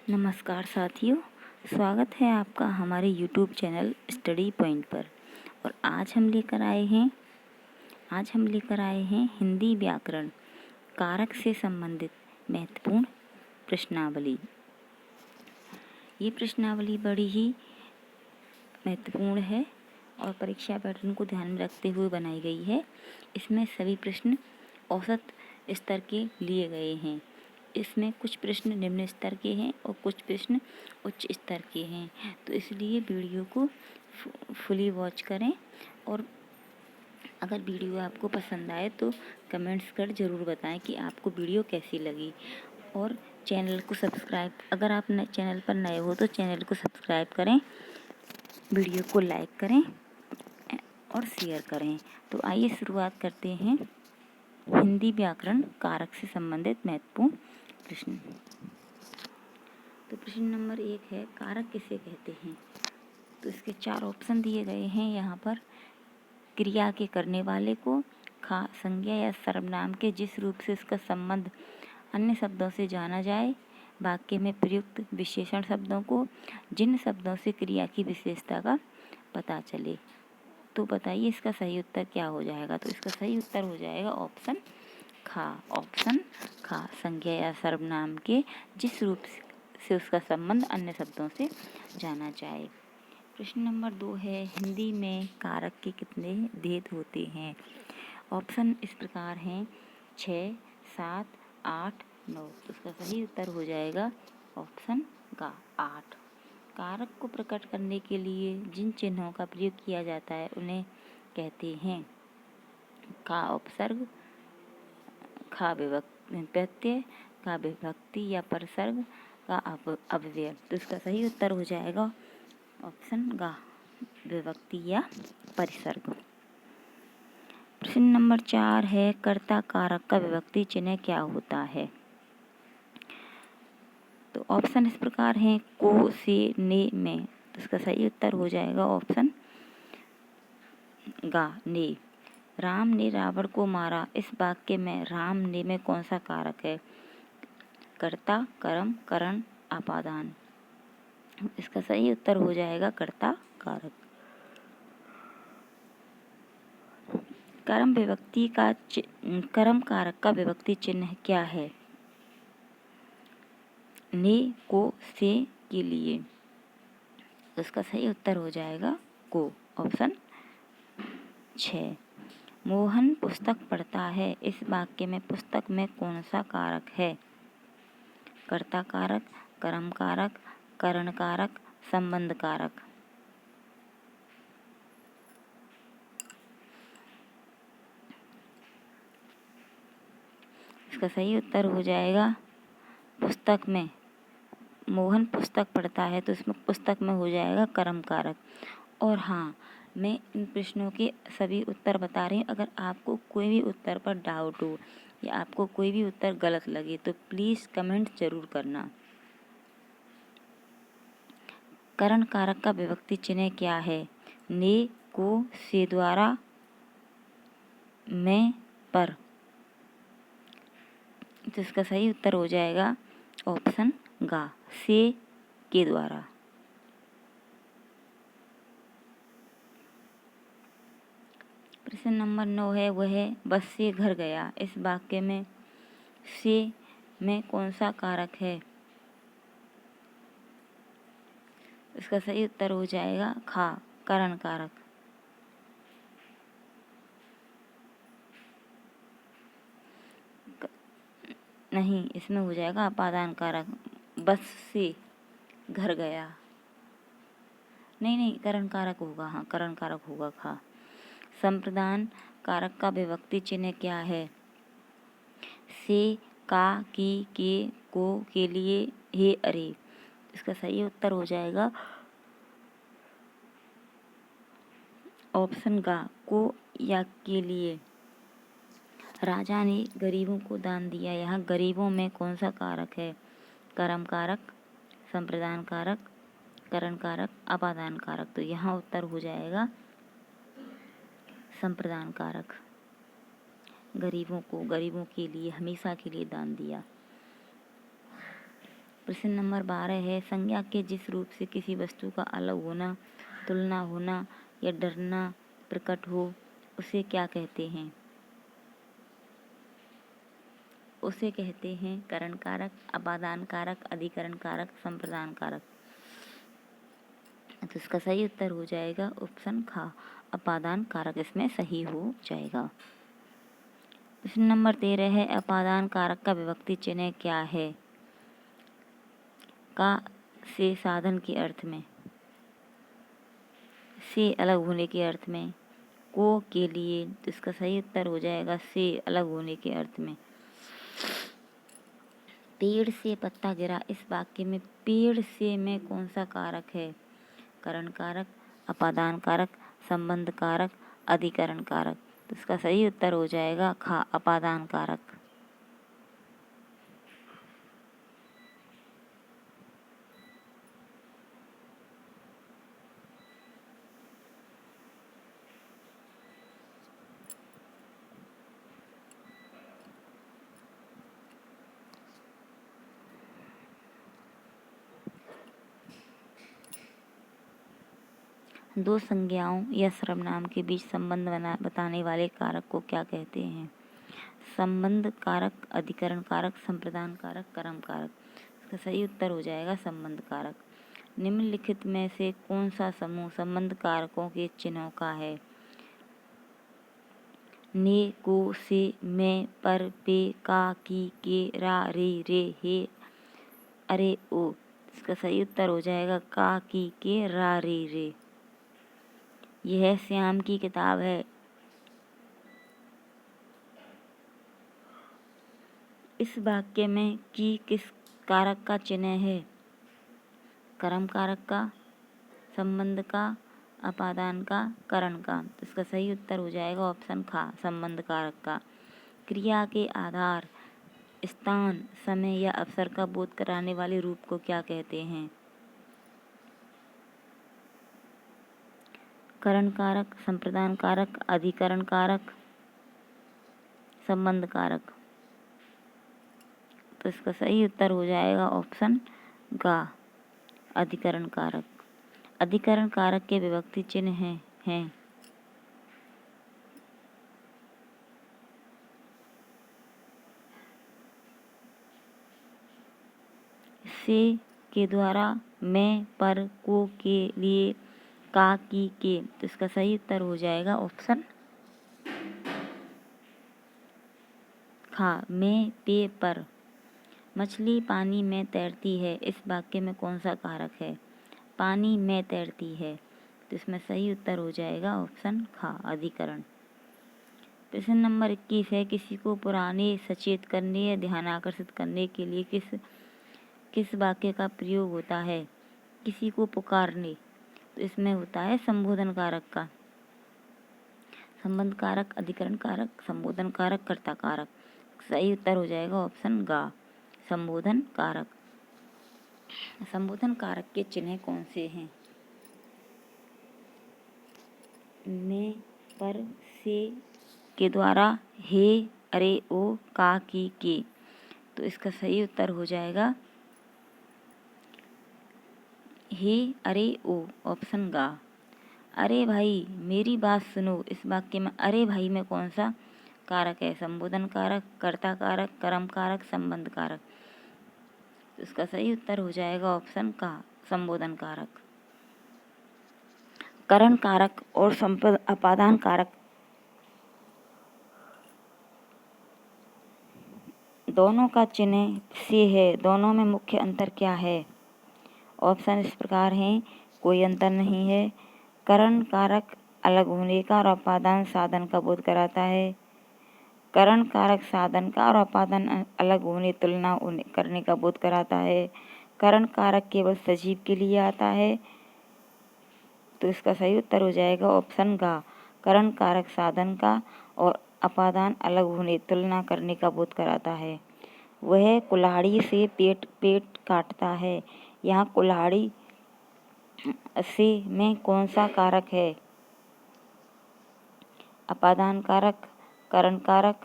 नमस्कार साथियों, स्वागत है आपका हमारे YouTube चैनल स्टडी पॉइंट पर। और आज हम लेकर आए हैं हिंदी व्याकरण कारक से संबंधित महत्वपूर्ण प्रश्नावली। ये प्रश्नावली बड़ी ही महत्वपूर्ण है और परीक्षा पैटर्न को ध्यान में रखते हुए बनाई गई है। इसमें सभी प्रश्न औसत स्तर के लिए गए हैं। इसमें कुछ प्रश्न निम्न स्तर के हैं और कुछ प्रश्न उच्च स्तर के हैं, तो इसलिए वीडियो को फुली वॉच करें। और अगर वीडियो आपको पसंद आए तो कमेंट्स कर ज़रूर बताएं कि आपको वीडियो कैसी लगी। और चैनल को सब्सक्राइब, अगर आप चैनल पर नए हो तो चैनल को सब्सक्राइब करें, वीडियो को लाइक करें और शेयर करें। तो आइए शुरुआत करते हैं हिंदी व्याकरण कारक से संबंधित महत्वपूर्ण प्रश्न। तो प्रश्न नंबर 1 है, कारक किसे कहते हैं? तो इसके 4 ऑप्शन दिए गए हैं यहाँ पर। क्रिया के करने वाले को, खा संज्ञा या सर्वनाम के जिस रूप से उसका संबंध अन्य शब्दों से जाना जाए, वाक्य में प्रयुक्त विशेषण शब्दों को, जिन शब्दों से क्रिया की विशेषता का पता चले। तो बताइए इसका सही उत्तर क्या हो जाएगा? तो इसका सही उत्तर हो जाएगा ऑप्शन खा, संज्ञा या सर्वनाम के जिस रूप से उसका संबंध अन्य शब्दों से जाना जाए। प्रश्न नंबर 2 है, हिंदी में कारक के कितने भेद होते हैं? ऑप्शन इस प्रकार हैं 6, 7, 8, 9। तो इसका सही उत्तर हो जाएगा ऑप्शन का 8। कारक को प्रकट करने के लिए जिन चिन्हों का प्रयोग किया जाता है उन्हें कहते हैं का उपसर्ग, खा प्रत्यय, का विभक्ति या परसर्ग, का अव्यय। तो इसका सही उत्तर हो जाएगा ऑप्शन गा, विभक्ति या परिसर्ग। प्रश्न नंबर 4 है, कर्ता कारक का विभक्ति चिन्ह क्या होता है? तो ऑप्शन इस प्रकार हैं को, से, ने, में। तो इसका सही उत्तर हो जाएगा ऑप्शन गा, ने। राम ने रावण को मारा, इस वाक्य में राम ने में कौन सा कारक है? कर्ता, कर्म, करण, अपादान। इसका सही उत्तर हो जाएगा कर्ता कारक। कर्म कारक का विभक्ति चिन्ह क्या है? ने, को, से के लिए। तो इसका सही उत्तर हो जाएगा को, ऑप्शन 6। मोहन पुस्तक पढ़ता है, इस वाक्य में पुस्तक में कौन सा कारक है? कर्ता कारक, कर्म कारक, करण कारक, संबंध कारक। इसका सही उत्तर हो जाएगा पुस्तक में। मोहन पुस्तक पढ़ता है तो इसमें पुस्तक में हो जाएगा कर्म कारक। और हाँ, मैं इन प्रश्नों के सभी उत्तर बता रही हूँ। अगर आपको कोई भी उत्तर पर डाउट हो या आपको कोई भी उत्तर गलत लगे तो प्लीज़ कमेंट जरूर करना। करण कारक का विभक्ति चिन्ह क्या है? ने, को, से द्वारा, में, पर। तो इसका सही उत्तर हो जाएगा ऑप्शन गा, से के द्वारा। प्रश्न नंबर 9 है, वह बस से घर गया, इस वाक्य में से में कौन सा कारक है? इसका सही उत्तर हो जाएगा खा, करण कारक। नहीं, इसमें हो जाएगा अपादान कारक। बस से घर गया, नहीं, करण कारक होगा। हाँ, करण कारक होगा खा। संप्रदान कारक का विभक्ति चिन्ह क्या है? से, का, की, के, को, के लिए, हे, अरे। इसका सही उत्तर हो जाएगा ऑप्शन गा, को या के लिए। राजा ने गरीबों को दान दिया, यहाँ गरीबों में कौन सा कारक है? कर्म कारक, संप्रदान कारक, करण कारक, अपादान कारक। तो यहाँ उत्तर हो जाएगा संप्रदान कारक। गरीबों के लिए, हमेशा के लिए दान दिया। प्रश्न नंबर 12 है, संज्ञा के जिस रूप से किसी वस्तु का अलग होना, तुलना होना या डरना प्रकट हो उसे क्या कहते हैं? उसे कहते हैं करण कारक, अपादान कारक, अधिकरण कारक, संप्रदान कारक। तो इसका सही उत्तर हो जाएगा ऑप्शन खा, अपादान कारक इसमें सही हो जाएगा। प्रश्न नंबर 13 है, अपादान कारक का विभक्ति चिन्ह क्या है? का से साधन के अर्थ में, से अलग होने के अर्थ में, को के लिए। तो इसका सही उत्तर हो जाएगा से अलग होने के अर्थ में। पेड़ से पत्ता गिरा, इस वाक्य में पेड़ से में कौन सा कारक है? करण कारक, अपादान कारक, संबंध कारक, अधिकरण कारक। तो इसका सही उत्तर हो जाएगा खा, अपादान कारक। दो संज्ञाओं या सर्वनाम के बीच संबंध बताने वाले कारक को क्या कहते हैं? संबंध कारक, अधिकरण कारक, संप्रदान कारक, कर्म कारक। इसका सही उत्तर हो जाएगा संबंध कारक। निम्नलिखित में से कौन सा समूह संबंध कारकों के चिन्हों का है? ने, को, से, में, पर, पे, का, की, के, रा, रे, रे, हे, अरे, ओ। इसका सही उत्तर हो जाएगा का, की, के, रा, रे, रे। यह श्याम की किताब है। इस वाक्य में की किस कारक का चिन्ह है? कर्म कारक का, संबंध का, अपादान का, करण का। तो इसका सही उत्तर हो जाएगा ऑप्शन खा, संबंध कारक का। क्रिया के आधार, स्थान, समय या अवसर का बोध कराने वाले रूप को क्या कहते हैं? करण कारक, संप्रदान कारक, अधिकरण कारक, संबंध कारक। तो इसका सही उत्तर हो जाएगा ऑप्शन गा, अधिकरण कारक। अधिकरण कारक के विभक्ति चिन्ह हैं से के द्वारा, मैं, पर, को के लिए, का, की, के। तो इसका सही उत्तर हो जाएगा ऑप्शन खा, में, पे, पर। मछली पानी में तैरती है, इस वाक्य में कौन सा कारक है? पानी में तैरती है। तो इसमें सही उत्तर हो जाएगा ऑप्शन खा, अधिकरण। प्रश्न नंबर 21 है, किसी को पुराने सचेत करने या ध्यान आकर्षित करने के लिए किस वाक्य का प्रयोग होता है? किसी को पुकारने। तो इसमें होता है संबोधन कारक का। संबंध कारक, अधिकरण कारक, संबोधन कारक, कर्ता कारक। सही उत्तर हो जाएगा ऑप्शन गा, संबोधन कारक। संबोधन कारक के चिन्ह कौन से हैं? में, पर, से के द्वारा, हे, अरे, ओ, का, की, के। तो इसका सही उत्तर हो जाएगा हे, अरे, ओ, ऑप्शन गा। अरे भाई मेरी बात सुनो, इस वाक्य में अरे भाई में कौन सा कारक है? संबोधन कारक, कर्ता कारक, कर्म कारक, संबंध कारक। तो इसका सही उत्तर हो जाएगा ऑप्शन का, संबोधन कारक। करण कारक और अपादान कारक दोनों का चिन्ह से है, दोनों में मुख्य अंतर क्या है? ऑप्शन इस प्रकार हैं, कोई अंतर नहीं है। करण कारक अलग होने का और अपादान साधन का बोध कराता है। करण कारक साधन का और अपादान अलग होने, तुलना करने का बोध कराता है। करण कारक केवल सजीव के लिए आता है। तो इसका सही उत्तर हो जाएगा ऑप्शन गा, करण कारक साधन का और अपादान अलग होने, तुलना करने का बोध कराता है। वह कुल्हाड़ी से पेट काटता है। यहाँ कुल्हाड़ी से में कौन सा कारक है? अपादान कारक, करण कारक,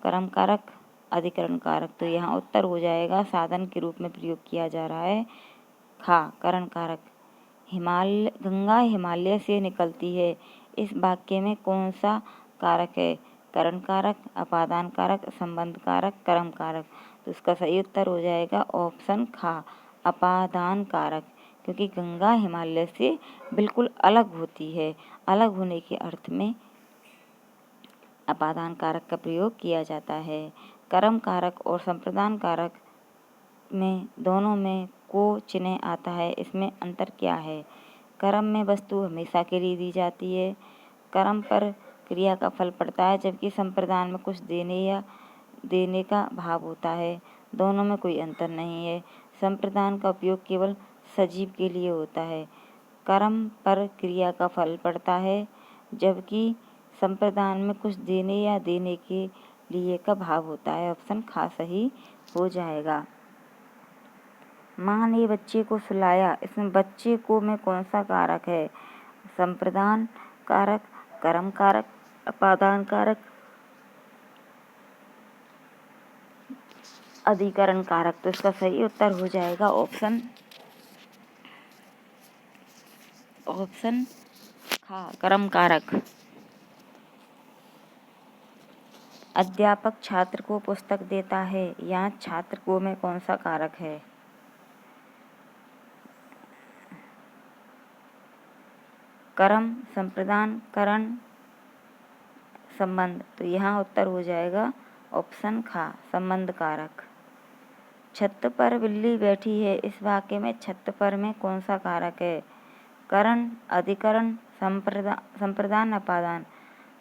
कर्म कारक, अधिकरण कारक, तो यहाँ उत्तर हो जाएगा साधन के रूप में प्रयोग किया जा रहा है खा, करण कारक। गंगा हिमालय से निकलती है, इस वाक्य में कौन सा कारक है? करण कारक, अपादान कारक, संबंध कारक, कर्म कारक। तो इसका सही उत्तर हो जाएगा ऑप्शन खा, अपादान कारक, क्योंकि गंगा हिमालय से बिल्कुल अलग होती है। अलग होने के अर्थ में अपादान कारक का प्रयोग किया जाता है। कर्म कारक और संप्रदान कारक में दोनों में को चिन्ह आता है, इसमें अंतर क्या है? कर्म में वस्तु हमेशा के लिए दी जाती है, कर्म पर क्रिया का फल पड़ता है, जबकि संप्रदान में कुछ देने का भाव होता है। दोनों में कोई अंतर नहीं है। संप्रदान का उपयोग केवल सजीव के लिए होता है, कर्म पर क्रिया का फल पड़ता है, जबकि संप्रदान में कुछ देने या देने के लिए का भाव होता है। ऑप्शन खा सही हो जाएगा। माँ ने बच्चे को सुलाया, इसमें बच्चे को में कौन सा कारक है? संप्रदान कारक, कर्म कारक, अपादान कारक, अधिकरण कारक। तो इसका सही उत्तर हो जाएगा ऑप्शन खा, कर्म कारक। अध्यापक छात्र को पुस्तक देता है, यहाँ छात्र को में कौन सा कारक है? कर्म, संप्रदान, करण, संबंध। तो यहाँ उत्तर हो जाएगा ऑप्शन खा, संबंध कारक। छत पर बिल्ली बैठी है, इस वाक्य में छत पर में कौन सा कारक है? करण, अधिकरण, संप्रदान, अपादान।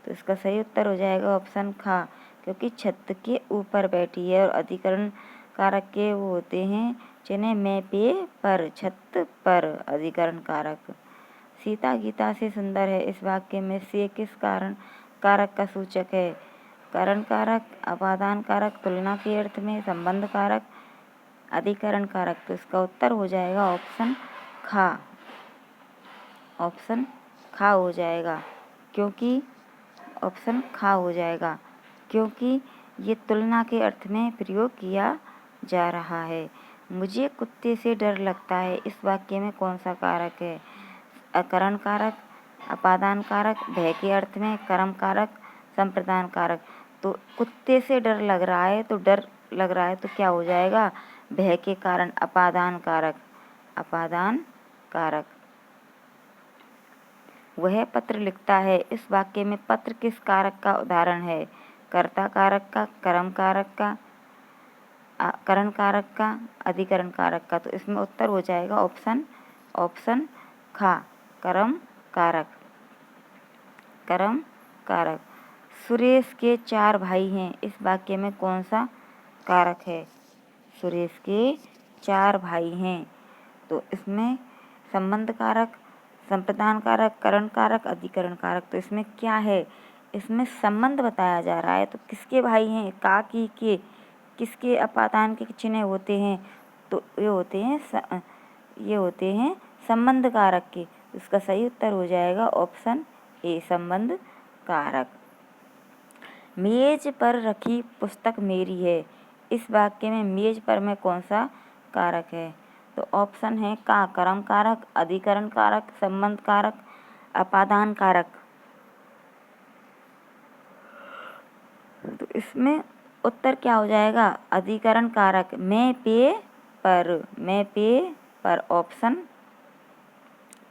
तो इसका सही उत्तर हो जाएगा ऑप्शन खा, क्योंकि छत के ऊपर बैठी है और अधिकरण कारक के वो होते हैं जिन्हें मैं पे पर, छत पर, अधिकरण कारक। सीता गीता से सुंदर है, इस वाक्य में से किस कारक का सूचक है? करण कारक, अपादान कारक, तुलना के अर्थ में, संबंध कारक, अधिकरण कारक। तो इसका उत्तर हो जाएगा ऑप्शन खा, ऑप्शन खा हो जाएगा, क्योंकि ऑप्शन खा हो जाएगा क्योंकि ये तुलना के अर्थ में प्रयोग किया जा रहा है। मुझे कुत्ते से डर लगता है, इस वाक्य में कौन सा कारक है? अकरण कारक, अपादान कारक, भय के अर्थ में, कर्म कारक, संप्रदान कारक। तो कुत्ते से डर लग रहा है, तो डर लग रहा है तो क्या हो जाएगा? भय के कारण, अपादान कारक, अपादान कारक। वह पत्र लिखता है, इस वाक्य में पत्र किस कारक का उदाहरण है? कर्ता कारक का, कर्म कारक का, करण कारक का, अधिकरण कारक का। तो इसमें उत्तर हो जाएगा ऑप्शन खा, कर्म कारक, कर्म कारक। सुरेश के 4 भाई हैं, इस वाक्य में कौन सा कारक है? सुरेश के 4 भाई हैं, तो इसमें संबंध कारक, संप्रदान कारक, करण कारक, अधिकरण कारक। तो इसमें क्या है? इसमें संबंध बताया जा रहा है, तो किसके भाई हैं? काकी के, किसके अपादान के चिन्ह होते हैं? तो ये होते हैं संबंध कारक के। इसका सही उत्तर हो जाएगा ऑप्शन ए, संबंध कारक। मेज पर रखी पुस्तक मेरी है, इस वाक्य में मेज पर में कौन सा कारक है? तो ऑप्शन है का, कर्म कारक, अधिकरण कारक, संबंध कारक, अपादान कारक। तो इसमें उत्तर क्या हो जाएगा? अधिकरण कारक, मैं पे पर, ऑप्शन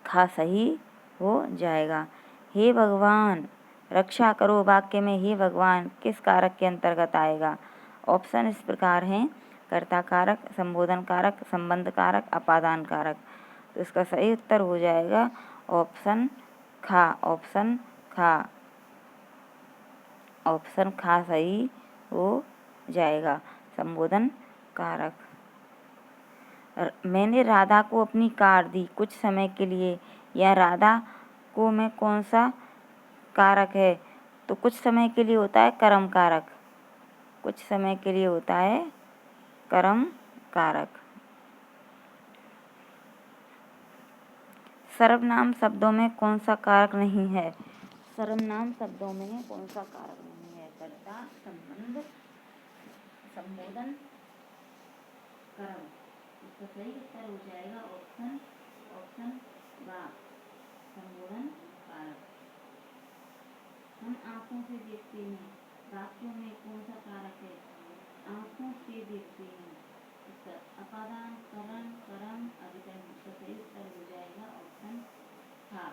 खा सही हो जाएगा। हे भगवान रक्षा करो, वाक्य में हे भगवान किस कारक के अंतर्गत आएगा? ऑप्शन इस प्रकार हैं, कर्ता कारक, संबोधन कारक, संबंध कारक, अपादान कारक। तो इसका सही उत्तर हो जाएगा ऑप्शन खा, ऑप्शन खा, ऑप्शन खा सही हो जाएगा, संबोधन कारक। मैंने राधा को अपनी कार दी कुछ समय के लिए, यह राधा को में कौन सा कारक है? तो कुछ समय के लिए होता है कर्म कारक, कुछ समय के लिए होता है कर्म कारक। सर्वनाम शब्दों में कौन सा कारक नहीं है? सर्वनाम शब्दों में कौन सा कारक नहीं है? कर्ता, संबंध, संबोधन कर्म। इसका सही उत्तर हो जाएगा ऑप्शन बा, संबोधन कारक। हम आंखों से देखते हैं, वाक्यों में कौन सा कारक है? आंखों से देखते हैं। इसका अपादान करण कर्म अधिकरण। इसका सही उत्तर हो जाएगा ऑप्शन था।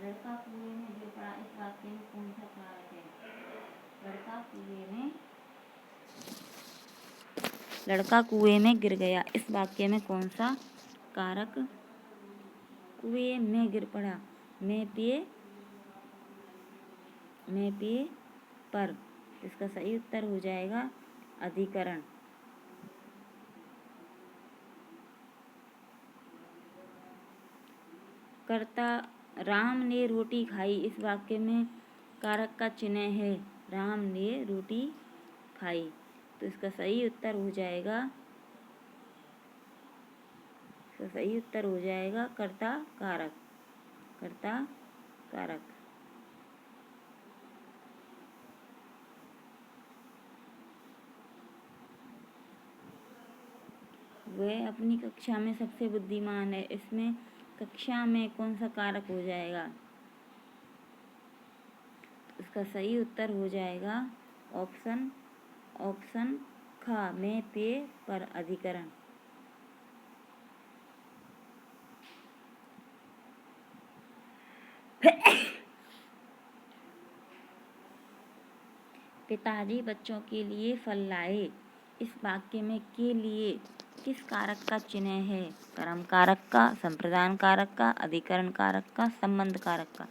लड़का कुएं में गिर पड़ा, इस वाक्य में कौन सा कारक है? लड़का कुएं में गिर गया, इस वाक्य में कौन सा कारक? कुएं में गिर पड़ा, मैं पे पर। इसका सही उत्तर हो जाएगा अधिकरण। कर्ता राम ने रोटी खाई, इस वाक्य में कारक का चिन्ह है राम ने रोटी खाई, तो इसका सही उत्तर हो जाएगा कर्ता कारक। वह अपनी कक्षा में सबसे बुद्धिमान है, इसमें कक्षा में कौन सा कारक हो जाएगा? इसका सही उत्तर हो जाएगा ऑप्शन खा, में पे पर अधिकरण। पिताजी बच्चों के लिए फल लाए, इस वाक्य में के लिए किस कारक का चिन्ह है? कर्म कारक का, संप्रदान कारक का, अधिकरण कारक का, संबंध कारक का।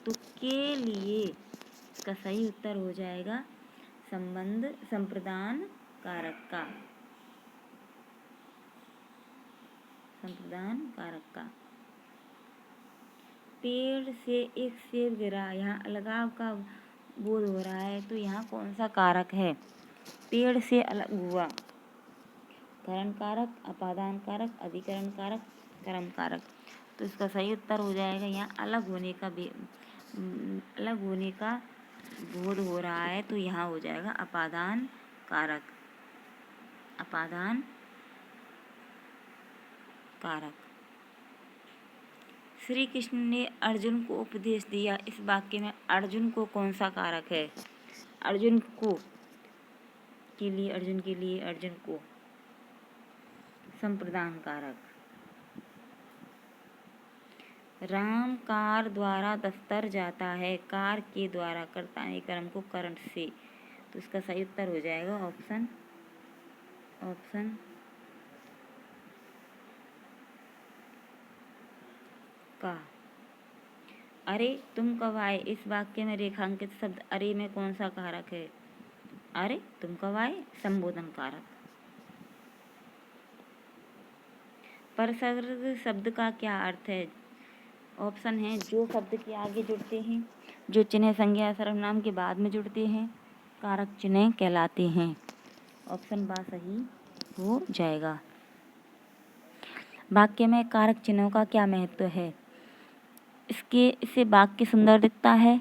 तो के लिए इसका सही उत्तर हो जाएगा संप्रदान कारक का। पेड़ से एक सेब गिरा, यहाँ अलगाव का बोध हो रहा है, तो यहाँ कौन सा कारक है? पेड़ से अलग हुआ, करण कारक, अपादान कारक, अधिकरण कारक, कर्म कारक। तो इसका सही उत्तर हो जाएगा यहाँ अलग होने का बोध हो रहा है, तो यहाँ हो जाएगा अपादान कारक। श्री कृष्ण ने अर्जुन को उपदेश दिया, इस वाक्य में अर्जुन को कौन सा कारक है? अर्जुन को संप्रदान कारक। राम कार द्वारा दफ्तर जाता है, कार के द्वारा कर्ता ने कर्म को करण से, तो इसका सही उत्तर हो जाएगा ऑप्शन का। अरे तुम कब आए, इस वाक्य में रेखांकित शब्द अरे में कौन सा कारक है? अरे तुम कब आए, संबोधन कारक। परसर्ग शब्द का क्या अर्थ है? ऑप्शन है जो शब्द के आगे जुड़ते हैं, जो चिन्ह संज्ञा सर्वनाम के बाद में जुड़ते हैं, कारक चिन्ह कहलाते हैं। ऑप्शन बा सही हो जाएगा। वाक्य में कारक चिन्हों का क्या महत्व है? इससे वाक्य सुंदर दिखता है,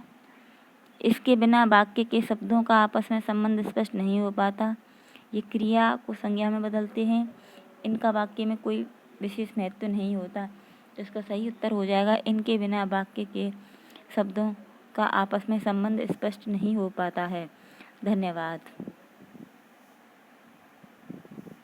इसके बिना वाक्य के शब्दों का आपस में संबंध स्पष्ट नहीं हो पाता, ये क्रिया को संज्ञा में बदलते हैं, इनका वाक्य में कोई विशेष महत्व नहीं होता, तो इसका सही उत्तर हो जाएगा इनके बिना वाक्य के शब्दों का आपस में संबंध स्पष्ट नहीं हो पाता है। धन्यवाद।